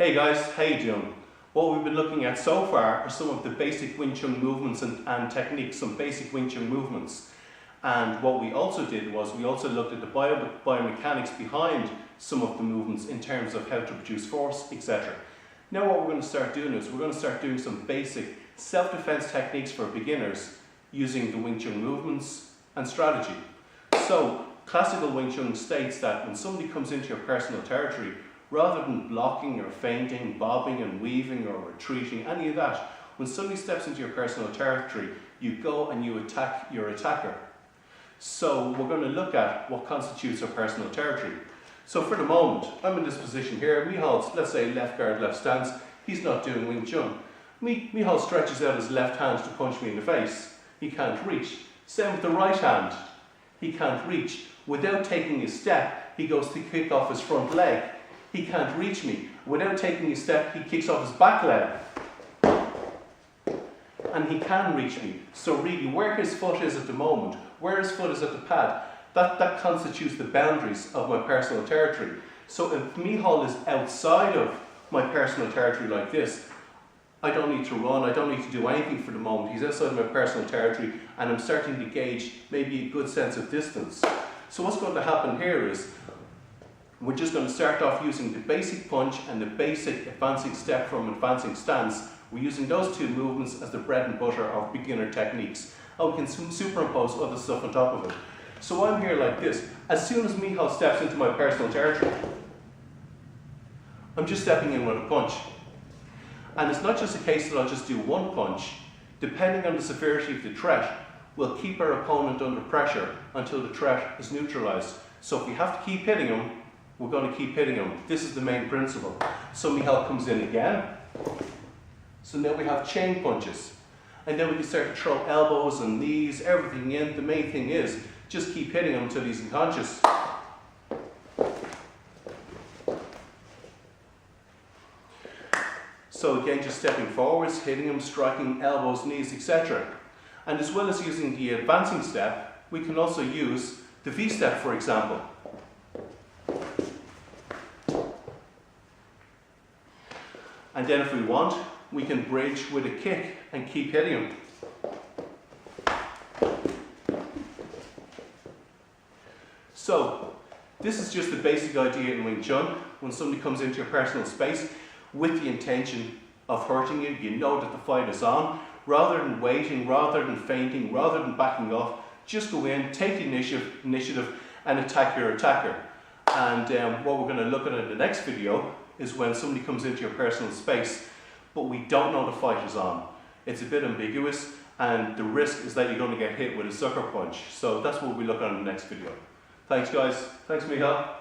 Hey guys, how you doing? What we've been looking at so far are some of the basic Wing Chun movements and techniques, some basic Wing Chun movements. And what we also did was we also looked at the biomechanics behind some of the movements in terms of how to produce force, etc. Now what we're going to start doing is we're going to start doing some basic self-defense techniques for beginners using the Wing Chun movements and strategy. So classical Wing Chun states that when somebody comes into your personal territory, rather than blocking or feinting, bobbing and weaving or retreating, any of that, when somebody steps into your personal territory, you go and you attack your attacker. So we're going to look at what constitutes our personal territory. So for the moment, I'm in this position here. Michal, let's say left guard, left stance. He's not doing Wing Chun. Michal stretches out his left hand to punch me in the face. He can't reach. Same with the right hand. He can't reach. Without taking a step, he goes to kick off his front leg. He can't reach me. Without taking a step, he kicks off his back leg. And he can reach me. So really, where his foot is at the moment, where his foot is at the pad, that constitutes the boundaries of my personal territory. So if Michal is outside of my personal territory like this, I don't need to run, I don't need to do anything for the moment. He's outside of my personal territory and I'm starting to gauge maybe a good sense of distance. So what's going to happen here is, we're just going to start off using the basic punch and the basic advancing step from advancing stance. We're using those two movements as the bread and butter of beginner techniques. And we can superimpose other stuff on top of it. So I'm here like this. As soon as Michal steps into my personal territory, I'm just stepping in with a punch. And it's not just a case that I'll just do one punch. Depending on the severity of the threat, we'll keep our opponent under pressure until the threat is neutralized. So if we have to keep hitting him, we're going to keep hitting him. This is the main principle. So Michal comes in again. So now we have chain punches. And then we can start to throw elbows and knees, everything in. The main thing is, just keep hitting him until he's unconscious. So again, just stepping forwards, hitting him, striking elbows, knees, etc. And as well as using the advancing step, we can also use the V-step, for example. And then if we want, we can bridge with a kick and keep hitting him. So, this is just the basic idea in Wing Chun. When somebody comes into your personal space with the intention of hurting you, you know that the fight is on. Rather than waiting, rather than feinting, rather than backing off, just go in, take the initiative and attack your attacker. And what we're going to look at in the next video is when somebody comes into your personal space, but we don't know the fight is on. It's a bit ambiguous, and the risk is that you're going to get hit with a sucker punch. So that's what we look at in the next video. Thanks guys. Thanks Michal.